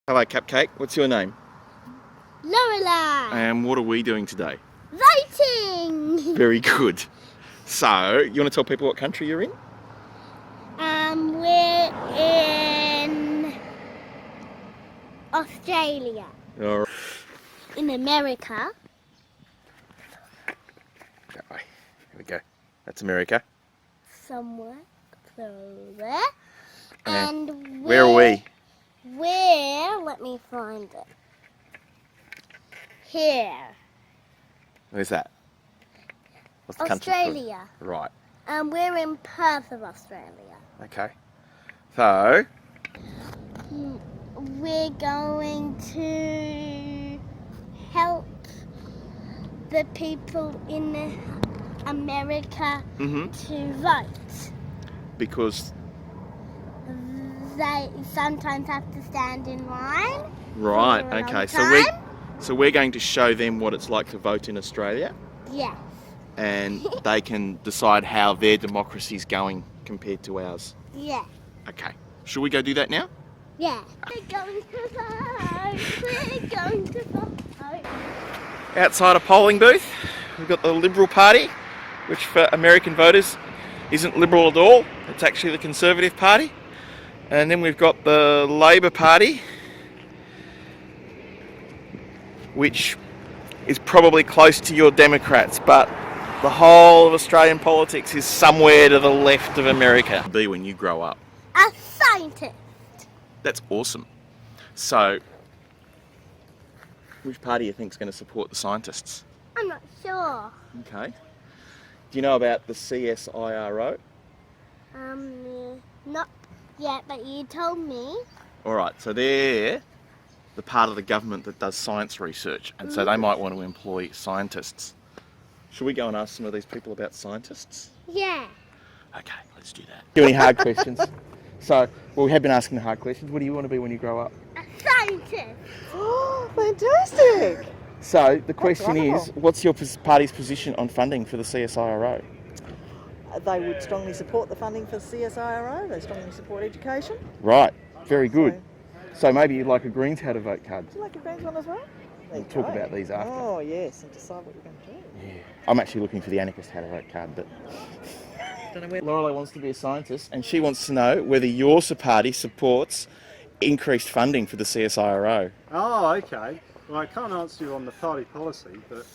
Hello Cupcake, what's your name? Lorelai! And what are we doing today? Voting! Very good. So, you want to tell people what country you're in? We're in Australia. All right. In America. That way. Here we go. That's America. Somewhere there. And where are we? Let me find it. Here. Where's that? What's the country called? Australia. Right. We're in Perth of Australia. Okay. So, we're going to help the people in America to vote. Because They sometimes have to stand in line. right, For a okay. long time. So we're going to show them what it's like to vote in Australia, Yes. and they can decide how their democracy's going compared to ours. Yeah. Okay. Should we go do that now? Yeah. We're going to vote. We're going to vote. Outside a polling booth, we've got the Liberal Party, which for American voters isn't Liberal at all. It's actually the Conservative Party. And then we've got the Labor Party, which is probably close to your Democrats, but the whole of Australian politics is somewhere to the left of America. Be when you grow up. A scientist. That's awesome. So, which party do you think is going to support the scientists? I'm not sure. Okay. Do you know about the CSIRO? Not yet, but you told me. Alright, so they're the part of the government that does science research, and so they might want to employ scientists. Should we go and ask some of these people about scientists? Yeah. Okay, let's do that. Do any hard questions? So, well, we have been asking the hard questions. What do you want to be when you grow up? A scientist. Oh, fantastic! So, the question is, wonderful. what's your party's position on funding for the CSIRO? They would strongly support the funding for CSIRO. They strongly support education. Right, very good. So maybe you'd like a Greens How to Vote card. Would you like a Greens one as well? We'll talk about these after. Oh, yes, and decide what you're going to do. Yeah. I'm actually looking for the anarchist How to Vote card, but Don't know where. Lorelei wants to be a scientist, and she wants to know whether your party supports increased funding for the CSIRO. Oh, okay. Well, I can't answer you on the party policy, but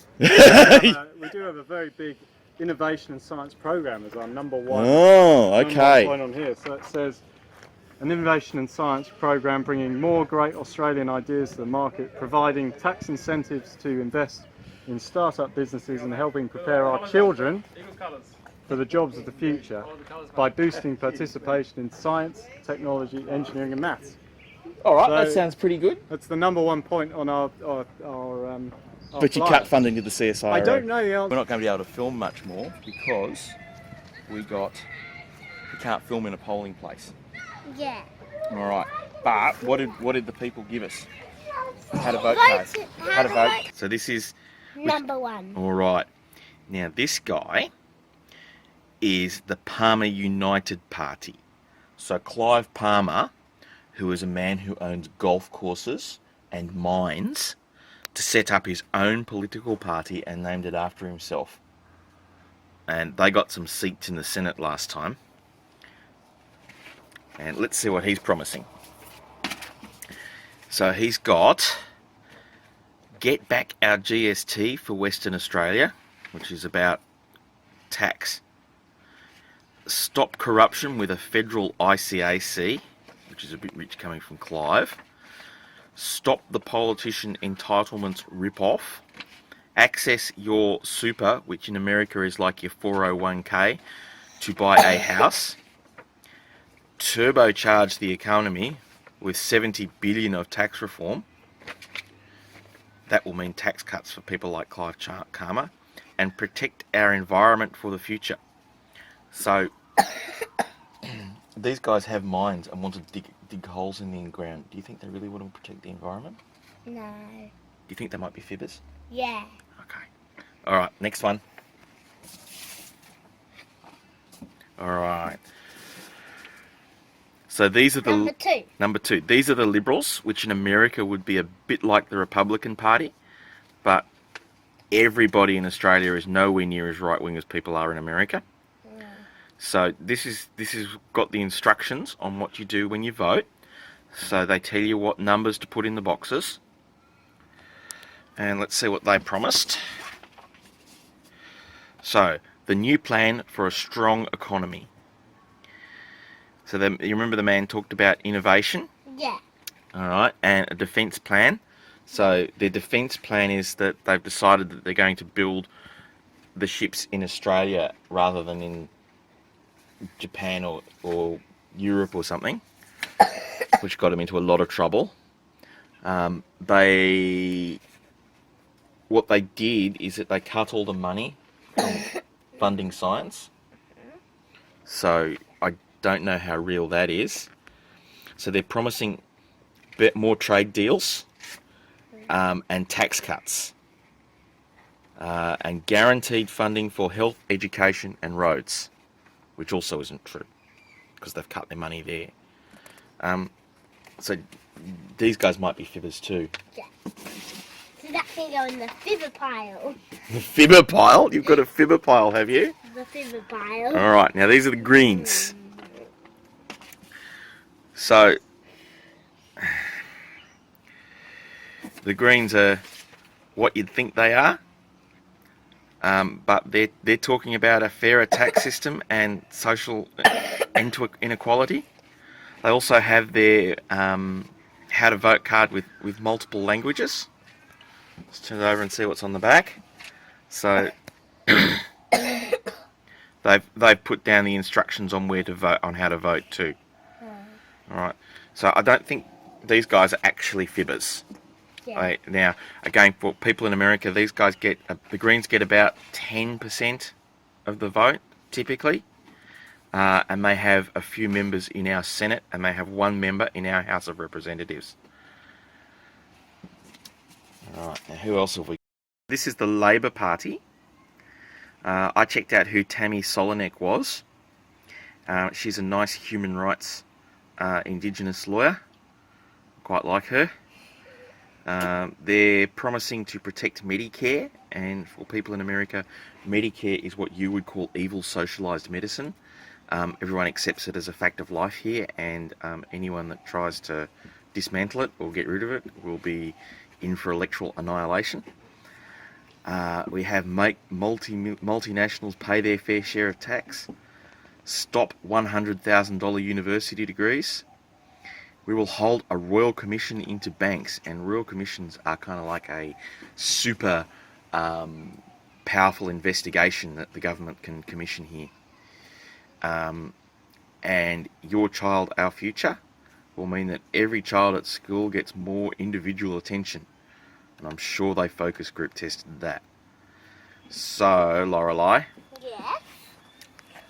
we do have a very big innovation and science program as our number one. Oh, number okay. one point on here. So it says an innovation and science program bringing more great Australian ideas to the market, providing tax incentives to invest in start-up businesses and helping prepare our children for the jobs of the future by boosting participation in science, technology, engineering and maths. All right, So- that sounds pretty good. That's the number one point on our But you flyer. cut funding to the CSIRO. I don't know the answer. We're not going to be able to film much more because we can't film in a polling place. Yeah. All right. But what did the people give us? How to vote cards. How to vote. So this is Number one. all right. Now this guy is the Palmer United Party. So Clive Palmer, who is a man who owns golf courses and mines, to set up his own political party and named it after himself. And they got some seats in the Senate last time. And let's see what he's promising. So he's got Get Back Our GST for Western Australia, which is about tax. Stop corruption with a federal ICAC, which is a bit rich coming from Clive. Stop the politician entitlements rip-off. Access your super, which in America is like your 401k, to buy a house. Turbocharge the economy with 70 billion of tax reform. That will mean tax cuts for people like Clive Palmer. And protect our environment for the future. So, these guys have mines and want to dig holes in the ground. Do you think they really want to protect the environment? No. Do you think they might be fibbers? Yeah. Okay. Alright, next one. Alright. So these are the Number 2. number 2. These are the Liberals, which in America would be a bit like the Republican Party, but everybody in Australia is nowhere near as right-wing as people are in America. So this is got the instructions on what you do when you vote. So they tell you what numbers to put in the boxes. And let's see what they promised. So, the new plan for a strong economy. So you remember the man talked about innovation? Yeah. Alright, and a defence plan. So their defence plan is that they've decided that they're going to build the ships in Australia rather than in Japan or Europe or something, which got them into a lot of trouble. What they did is that they cut all the money from funding science. So I don't know how real that is. So they're promising more trade deals and tax cuts and guaranteed funding for health, education and roads, which also isn't true because they've cut their money there. So these guys might be fibbers too. Yeah. So that can go in the fibber pile. The fibber pile? You've got a fibber pile, have you? The fibber pile. Alright, now these are the Greens. So, the Greens are what you'd think they are, but they're talking about a fairer tax system and social end to inequality. They also have their how to vote card with multiple languages. Let's turn it over and see what's on the back. So they've put down the instructions on where to vote, on how to vote too. All right. So I don't think these guys are actually fibbers. Yeah. Now, again, for people in America, these guys the Greens get about 10% of the vote typically, and they have a few members in our Senate, and they have one member in our House of Representatives. All right. Now, who else have we? This is the Labor Party. I checked out who Tammy Solonek was. She's a nice human rights Indigenous lawyer. Quite like her. They're promising to protect Medicare, and for people in America, Medicare is what you would call evil socialised medicine. Everyone accepts it as a fact of life here, and anyone that tries to dismantle it or get rid of it will be in for electoral annihilation. We have make multinationals pay their fair share of tax. Stop $100,000 university degrees. We will hold a royal commission into banks, and royal commissions are kind of like a super powerful investigation that the government can commission here. And Your Child, Our Future will mean that every child at school gets more individual attention, and I'm sure they focus group tested that. So, Lorelei, Yes.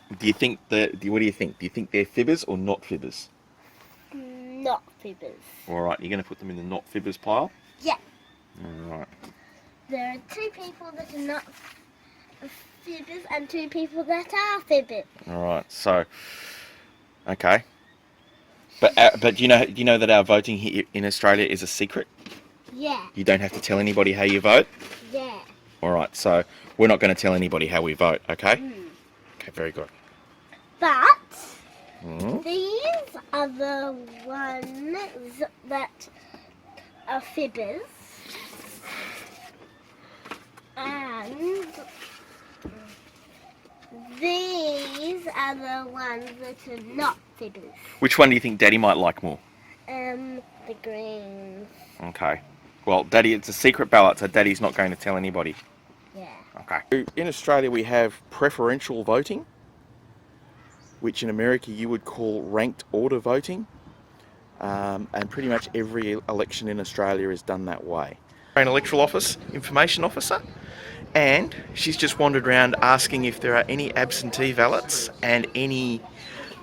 what do you think? Do you think they're fibbers or not fibbers? Not fibbers. All right, you're going to put them in the not fibbers pile? Yeah. All right. There are 2 people that are not fibbers and 2 people that are fibbers. All right. So, okay. But you know that our voting here in Australia is a secret. Yeah. You don't have to tell anybody how you vote. Yeah. All right. So we're not going to tell anybody how we vote. Okay. Okay. Very good. But Mm. these are the ones that are fibbers. And these are the ones that are not fibbers. Which one do you think Daddy might like more? The Greens. Okay. Well, Daddy, it's a secret ballot, so Daddy's not going to tell anybody. Yeah. Okay. In Australia, we have preferential voting, which in America you would call ranked order voting, and pretty much every election in Australia is done that way. An electoral office information officer, and she's just wandered around asking if there are any absentee ballots and any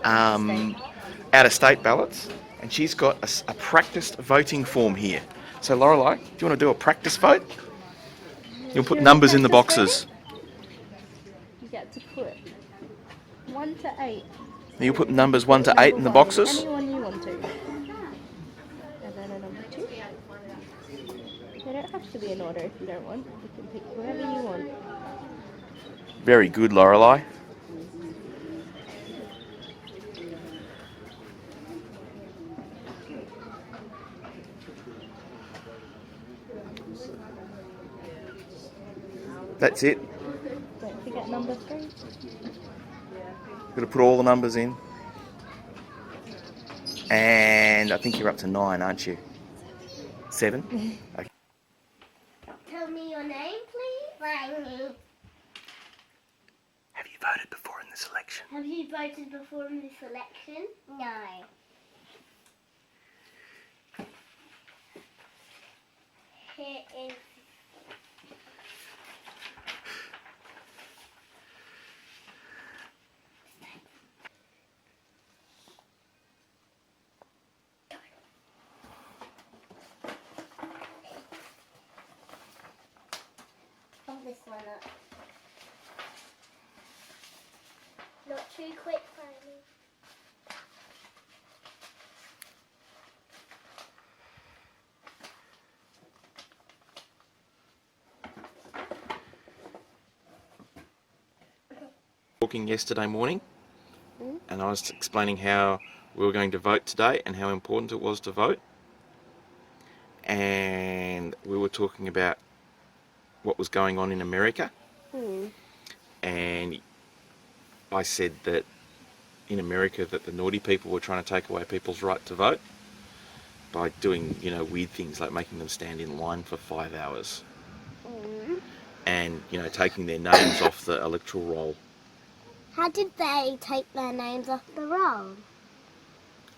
out-of-state ballots, and she's got a practiced voting form here. So Lorelei, do you want to do a practice vote? You'll put numbers in the boxes. You get to put 1 to 8. You put numbers 1 to 8 in the boxes. Anyone you have to be in order if you don't want. You can pick whatever you want. Very good, Lorelei. That's it. Don't forget number 3. Got to put all the numbers in. And I think you're up to 9, aren't you? 7? Okay. Tell me your name, please. Rainy. Have you voted before in this election? Have you voted before in this election? No. Here is. Hold this one up. Not too quick, Rainy. Talking yesterday morning, and I was explaining how we were going to vote today and how important it was to vote. And we were talking about what was going on in America. And I said that in America that the naughty people were trying to take away people's right to vote by doing, you know, weird things like making them stand in line for 5 hours. And, you know, taking their names off the electoral roll. How did they take their names off the roll?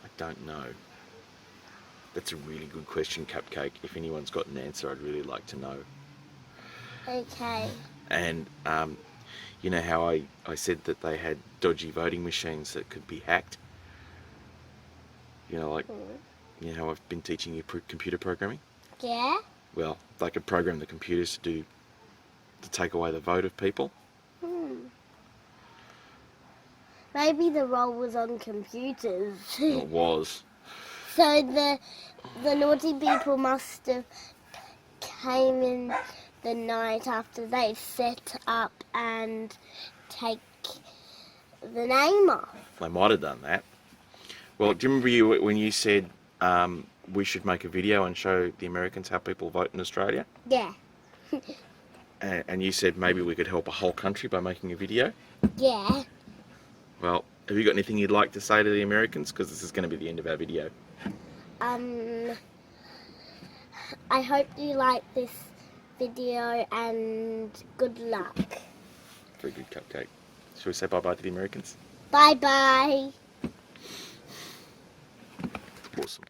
I don't know. That's a really good question, Cupcake. If anyone's got an answer, I'd really like to know. Okay. And you know how I said that they had dodgy voting machines that could be hacked? You know, like, you know how I've been teaching you computer programming? Yeah? Well, they could program the computers to take away the vote of people. Maybe the roll was on computers. It was. So the naughty people must have came in the night after they set up and take the name off. They might have done that. Well, do you remember when you said we should make a video and show the Americans how people vote in Australia? Yeah. And you said maybe we could help a whole country by making a video? Yeah. Well, have you got anything you'd like to say to the Americans? Because this is going to be the end of our video. I hope you like this video and good luck. Very good, Cupcake. Shall we say bye-bye to the Americans? Bye bye. Awesome.